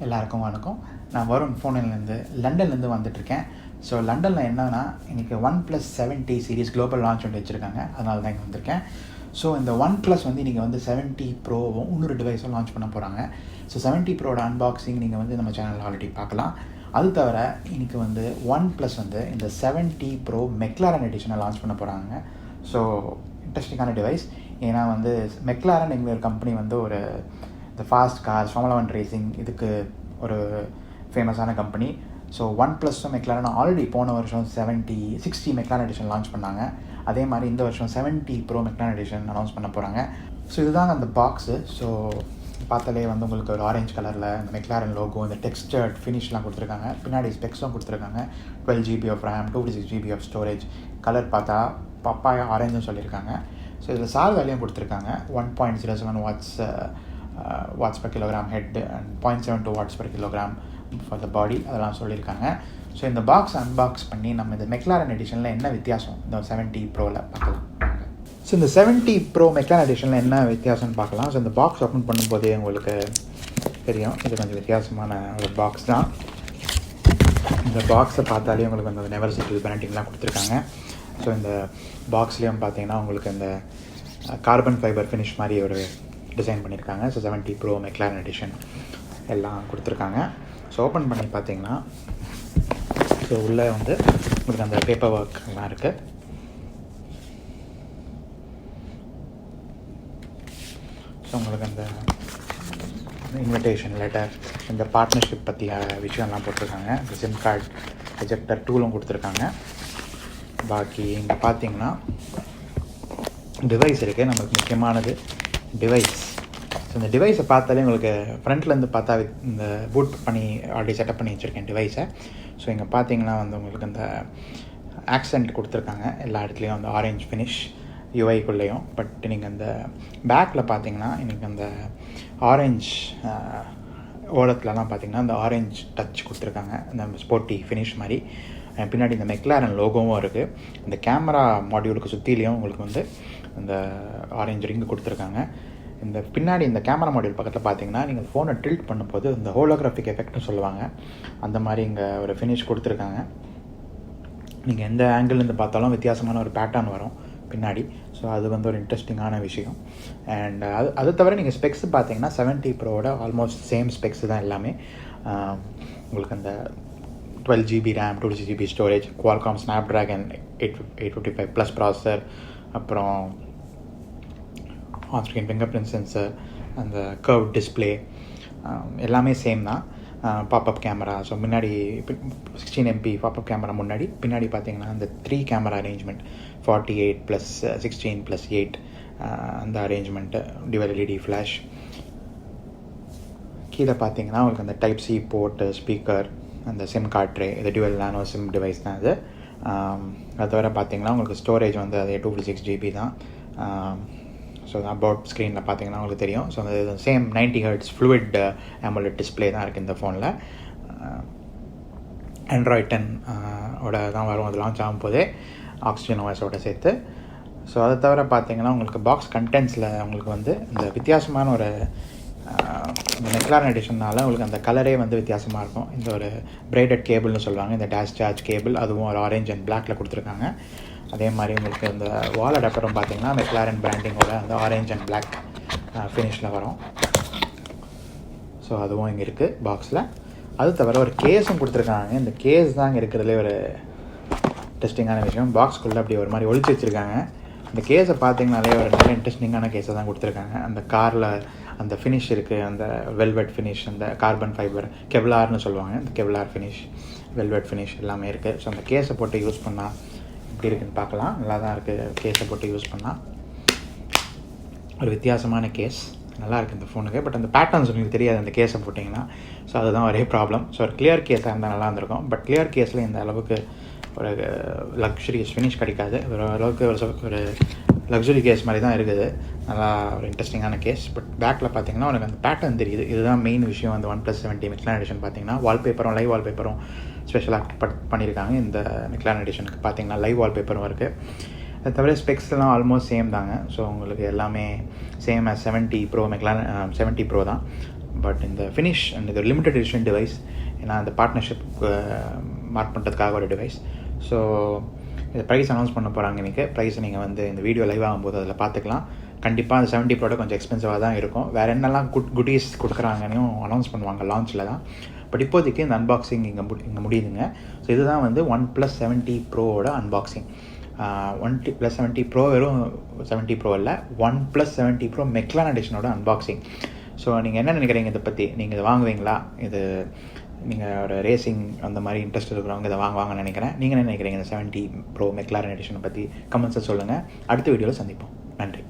எல்லாருக்கும் வணக்கம். நான் வருண் ஃபோனிலேருந்து லண்டன்லேருந்து வந்துட்டுருக்கேன். ஸோ லண்டனில் என்னன்னா இன்றைக்கி OnePlus 70 சீரிஸ் குளோபல் லான்ச் ஒன்று வச்சுருக்காங்க. அதனால தான் இங்கே வந்திருக்கேன். ஸோ இந்த OnePlus இன்றைக்கி 70 ப்ரோவும் இன்னொரு டிவைஸும் லான்ச் பண்ண போகிறாங்க. ஸோ 70 ப்ரோட அன்பாக்சிங் நீங்கள் நம்ம சேனலில் ஆல்ரெடி பார்க்கலாம். அது தவிர இன்றைக்கி OnePlus இந்த 70 ப்ரோ McLaren எடிஷனை லான்ச் பண்ண போகிறாங்க. ஸோ இன்ட்ரெஸ்டிங்கான டிவைஸ். ஏன்னா McLaren எங்கள் கம்பெனி ஒரு இந்த ஃபாஸ்ட் கார்ஸ், Formula 1 ரேசிங் இதுக்கு ஒரு ஃபேமஸான கம்பெனி. ஸோ OnePlusம் McLaren ஆல்ரெடி போன வருஷம் 60 McLaren எடிஷன் லான்ச் பண்ணாங்க. அதே மாதிரி இந்த வருஷம் 70 ப்ரோ McLaren எடிஷன் அனௌன்ஸ் பண்ண போகிறாங்க. ஸோ இதுதான் அந்த பாக்ஸு. ஸோ பார்த்தாலே உங்களுக்கு ஒரு ஆரஞ்சு கலரில் இந்த McLaren லோகோ, இந்த டெக்ஸ்டர்ட் ஃபினிஷ்லாம் கொடுத்துருக்காங்க. பின்னாடி ஸ்பெக்ஸும் கொடுத்துருக்காங்க. 12 GB of RAM, 256 GB of storage. Colour பார்த்தா பப்பாயா ஆரஞ்சும் சொல்லியிருக்காங்க. ஸோ இதில் சார் வேலையும் கொடுத்துருக்காங்க. 1.07 watts per kilogram head and 0.72 watts per kilogram for the body அதெல்லாம் சொல்லியிருக்காங்க. ஸோ இந்த பாக்ஸ் அன்பாக்ஸ் பண்ணி நம்ம இந்த McLaren எடிஷனில் என்ன வித்தியாசம் இந்த 70 ப்ரோவில் பார்க்கலாம். ஸோ இந்த 70 ப்ரோ McLaren எடிஷனில் என்ன வித்தியாசம்னு பார்க்கலாம். ஸோ இந்த பாக்ஸ் ஓப்பன் பண்ணும்போதே உங்களுக்கு தெரியும், இது கொஞ்சம் வித்தியாசமான ஒரு பாக்ஸ் தான். இந்த பாக்ஸை பார்த்தாலே உங்களுக்கு அந்த நெவர் சைக்கிள் பேரண்டிங்லாம் கொடுத்துருக்காங்க. ஸோ இந்த பாக்ஸ்லேயும் பார்த்தீங்கன்னா உங்களுக்கு இந்த கார்பன் ஃபைபர் ஃபினிஷ் மாதிரி ஒரு டிசைன் பண்ணியிருக்காங்க. ஸோ 70 ப்ரோ McLaren எடிஷன் எல்லாம் கொடுத்துருக்காங்க. ஸோ ஓப்பன் பண்ணி பார்த்தீங்கன்னா ஸோ உள்ளே உங்களுக்கு அந்த பேப்பர் ஒர்க் எல்லாம் இருக்குது. ஸோ உங்களுக்கு அந்த இன்விடேஷன் லெட்டர், இந்த பார்ட்னர்ஷிப் பற்றிய விஷயம்லாம் போட்டிருக்காங்க. இந்த சிம் கார்டு எஜெக்டர் டூலும் கொடுத்துருக்காங்க. பாக்கி இங்கே பார்த்தீங்கன்னா டிவைஸ் இருக்குது. நமக்கு முக்கியமானது டிவைஸ். ஸோ இந்த டிவைஸை பார்த்தாலே உங்களுக்கு ஃப்ரண்ட்லேருந்து பார்த்தா இந்த பூட் பண்ணி ஆல்ரெடி செட்டப் பண்ணி வச்சுருக்கேன் டிவைஸை. ஸோ இங்கே பார்த்தீங்கன்னா உங்களுக்கு அந்த ஆக்சென்ட் கொடுத்துருக்காங்க எல்லா இடத்துலையும், அந்த ஆரஞ்ச் ஃபினிஷ் யூஐக்குள்ளேயும். பட் நீங்கள் அந்த பேக்கில் பார்த்தீங்கன்னா எனக்கு அந்த ஆரஞ்ச் ஓரத்துலலாம் பார்த்தீங்கன்னா அந்த ஆரஞ்ச் டச் கொடுத்துருக்காங்க, அந்த ஸ்போர்ட்டி ஃபினிஷ் மாதிரி. பின்னாடி இந்த McLaren லோகோவும் இருக்குது. இந்த கேமரா மாடியூலுக்கு சுற்றிலையும் உங்களுக்கு அந்த ஆரஞ்சு ரிங்கு கொடுத்துருக்காங்க. இந்த பின்னாடி இந்த கேமரா மாடியூல் பக்கத்தில் பார்த்தீங்கன்னா நீங்கள் ஃபோனை டில்ட் பண்ணும்போது இந்த ஹோலோகிராஃபிக் எஃபெக்ட்னு சொல்லுவாங்க, அந்த மாதிரி இங்கே ஒரு ஃபினிஷ் கொடுத்துருக்காங்க. நீங்கள் எந்த ஆங்கிள்லேருந்து பார்த்தாலும் வித்தியாசமான ஒரு பேட்டர்ன் வரும் பின்னாடி. ஸோ அது ஒரு இன்ட்ரெஸ்டிங்கான விஷயம். அண்ட் அது தவிர நீங்கள் ஸ்பெக்ஸ் பார்த்தீங்கன்னா 70 ப்ரோவோட ஆல்மோஸ்ட் சேம் ஸ்பெக்ஸ் தான் எல்லாமே. உங்களுக்கு அந்த 12 GB RAM, 256 GB storage, Qualcomm Snapdragon 855 plus processor, அப்புறம் on screen finger print sensor, அந்த கர்வ் டிஸ்பிளே எல்லாமே சேம் தான். பாப்அப் கேமரா, ஸோ முன்னாடி 16 MP பாப்அப் கேமரா முன்னாடி, பின்னாடி பார்த்தீங்கன்னா அந்த 3 கேமரா அரேஞ்ச்மெண்ட் 48 + 16 + 8 அந்த அரேஞ்ச்மெண்ட்டு, டியூவல் LED ஃப்ளாஷ். கீழே பார்த்தீங்கன்னா உங்களுக்கு அந்த டைப் C போர்ட்டு, ஸ்பீக்கர், அந்த சிம் கார்ட் ட்ரே, இது டியூவல் நானோ சிம் டிவைஸ் தான் இது. அது தவிர பார்த்தீங்கன்னா உங்களுக்கு ஸ்டோரேஜ் அதே 256 GB தான். ஸோ அபவுட் ஸ்க்ரீனில் பார்த்தீங்கன்னா உங்களுக்கு தெரியும். ஸோ அந்த same 90 Hz fluid AMOLED display தான் இருக்குது இந்த ஃபோனில். Android 10 ஓட தான் வரும், அது லான்ச் ஆகும் போதே ஆக்சிஜன் OSோட சேர்த்து. ஸோ அதை தவிர பார்த்தீங்கன்னா உங்களுக்கு பாக்ஸ் கண்டென்ட்ஸில் உங்களுக்கு இந்த வித்தியாசமான ஒரு இந்த McLaren எடிஷனால் உங்களுக்கு அந்த கலரே வித்தியாசமாக இருக்கும். இந்த ஒரு பிரைடட் கேபிள்னு சொல்லுவாங்க, இந்த டேஷ் சார்ஜ் கேபிள், அதுவும் ஒரு ஆரஞ்ச் அண்ட் பிளாக்ல கொடுத்துருக்காங்க. அதே மாதிரி உங்களுக்கு இந்த வால் அடாப்டரும் பார்த்தீங்கன்னா McLaren பிராண்டிங்கோட அந்த ஆரஞ்ச் அண்ட் பிளாக் ஃபினிஷில் வரும். ஸோ அதுவும் இங்கே இருக்குது பாக்ஸில். அது தவிர ஒரு கேஸும் கொடுத்துருக்காங்க. இந்த கேஸ் தான் இங்கே இருக்கிறதுலே ஒரு இன்ட்ரெஸ்டிங்கான விஷயம். பாக்ஸ்குள்ளே அப்படி ஒரு மாதிரி ஒழிச்சு வச்சுருக்காங்க. இந்த கேஸை பார்த்தீங்கனாலே ஒரு நல்ல இன்ட்ரெஸ்டிங்கான கேஸை தான் கொடுத்துருக்காங்க. அந்த காரில் அந்த ஃபினிஷ் இருக்குது, அந்த வெல்வெட் ஃபினிஷ், அந்த கார்பன் ஃபைபர் கெவ்லார்னு சொல்லுவாங்க, இந்த கெவ்லார் ஃபினிஷ், வெல்வெட் ஃபினிஷ் எல்லாமே இருக்குது. ஸோ அந்த கேஸை போட்டு யூஸ் பண்ணால் எப்படி இருக்குன்னு பார்க்கலாம். நல்லா தான் இருக்குது கேஸை போட்டு யூஸ் பண்ணால். ஒரு வித்தியாசமான கேஸ், நல்லா இருக்குது இந்த ஃபோனுக்கு. பட் அந்த பேட்டர்ன்ஸ் உங்களுக்கு தெரியாது அந்த கேஸை போட்டிங்கன்னா. ஸோ அதுதான் ஒரே ப்ராப்ளம். ஸோ ஒரு கிளியர் கேஸாக இருந்தால் நல்லா இருந்திருக்கும். பட் கிளியர் கேஸில் இந்த அளவுக்கு ஒரு லக்ஸுரியஸ் ஃபினிஷ் கிடைக்காது. ஓரளவுக்கு ஒரு லக்ஸுரி கேஸ் மாதிரி தான் இருக்குது. நல்லா ஒரு இன்ட்ரெஸ்டிங்கான கேஸ். பட் பேக்கில் பார்த்தீங்கன்னா உனக்கு அந்த பேட்டர்ன் தெரியுது. இதுதான் மெயின் விஷயம். அந்த OnePlus 70 McLaren எடிஷன் பார்த்தீங்கன்னா வால்பேப்பரும் லைவ் வால்பேப்பரும் ஸ்பெஷலாக பண்ணியிருக்காங்க. இந்த McLaren எடிஷனுக்கு பார்த்தீங்கன்னா லைவ் வால்பேப்பரும் இருக்குது. அதை தவிர ஸ்பெக்ஸ்லாம் ஆல்மோஸ்ட் சேம் தாங்க. ஸோ உங்களுக்கு எல்லாமே same as 70 bro McLaren 70 bro தான். பட் இந்த ஃபினிஷ் அண்ட் இது லிமிடெட் எடிஷன் டிவைஸ், ஏன்னா அந்த பார்ட்னர்ஷிப் மார்க் பண்ணுறதுக்காக ஒரு டிவைஸ். ஸோ இந்த ப்ரைஸ் அனௌன்ஸ் பண்ண போகிறாங்க இன்றைக்கி. ப்ரைஸை நீங்கள் வந்து இந்த வீடியோ லைவ் ஆகும்போது அதில் பார்த்துக்கலாம். கண்டிப்பாக அந்த 70 Pro கொஞ்சம் எக்ஸ்பென்சிவாக தான் இருக்கும். வேறு என்னெல்லாம் குட்டீஸ் கொடுக்குறாங்கன்னு அனௌன்ஸ் பண்ணுவாங்க லான்ச்சில் தான். பட் இப்போதைக்கு இந்த அன்பாக்சிங் இங்கே முடியுதுங்க. ஸோ இதுதான் வந்து OnePlus 70 Proவோட அன்பாக்சிங். OnePlus 70 Pro வெறும் 70 Pro இல்லை, OnePlus 70 Pro McLaren எடிஷனோட அன்பாக்சிங். ஸோ நீங்கள் என்ன நினைக்கிறீங்க இதை பற்றி? நீங்கள் இதை வாங்குவீங்களா? இது நீங்கள் ஒரு ரேசிங் அந்த மாதிரி இன்ட்ரெஸ்ட் இருக்கிறவங்க இதை வாங்குவாங்கன்னு நினைக்கிறேன். நீங்கள் என்ன நினைக்கிறீங்க இந்த 70 Pro McLaren எடிஷனை பற்றி? கமெண்ட்ஸை சொல்லுங்கள். அடுத்த வீடியோவில் சந்திப்போம். நன்றி.